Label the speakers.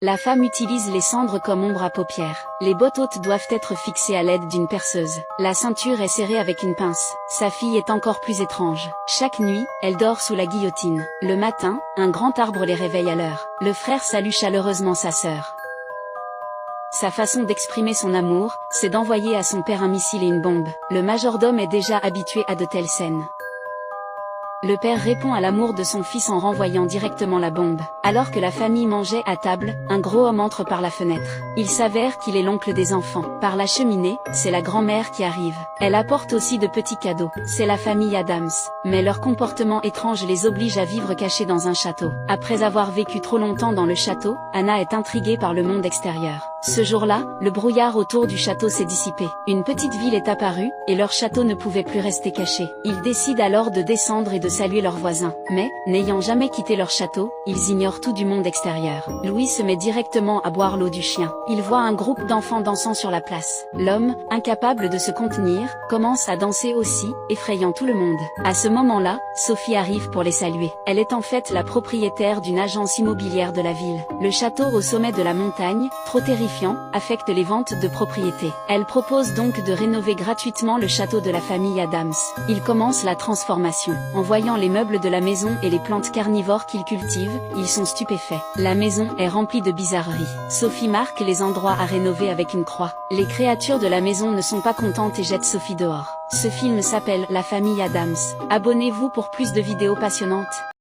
Speaker 1: La femme utilise les cendres comme ombre à paupières. Les bottes hautes doivent être fixées à l'aide d'une perceuse. La ceinture est serrée avec une pince. Sa fille est encore plus étrange. Chaque nuit, elle dort sous la guillotine. Le matin, un grand arbre les réveille à l'heure. Le frère salue chaleureusement sa sœur. Sa façon d'exprimer son amour, c'est d'envoyer à son père un missile et une bombe. Le majordome est déjà habitué à de telles scènes. Le père répond à l'amour de son fils en renvoyant directement la bombe. Alors que la famille mangeait à table, un gros homme entre par la fenêtre. Il s'avère qu'il est l'oncle des enfants. Par la cheminée, c'est la grand-mère qui arrive. Elle apporte aussi de petits cadeaux. C'est la famille Addams. Mais leur comportement étrange les oblige à vivre cachés dans un château. Après avoir vécu trop longtemps dans le château, Anna est intriguée par le monde extérieur. Ce jour-là, le brouillard autour du château s'est dissipé. Une petite ville est apparue, et leur château ne pouvait plus rester caché. Ils décident alors de descendre et de saluer leurs voisins. Mais, n'ayant jamais quitté leur château, ils ignorent tout du monde extérieur. Louis se met directement à boire l'eau du chien. Il voit un groupe d'enfants dansant sur la place. L'homme, incapable de se contenir, commence à danser aussi, effrayant tout le monde. À ce moment-là, Sophie arrive pour les saluer. Elle est en fait la propriétaire d'une agence immobilière de la ville. Le château au sommet de la montagne, trop terrifiant, affecte les ventes de propriétés. Elle propose donc de rénover gratuitement le château de la famille Addams. Il commence la transformation. En voyant les meubles de la maison et les plantes carnivores qu'ils cultivent, ils sont stupéfaits. La maison est remplie de bizarreries. Sophie marque les endroits à rénover avec une croix. Les créatures de la maison ne sont pas contentes et jettent Sophie dehors. Ce film s'appelle La famille Addams. Abonnez-vous pour plus de vidéos passionnantes.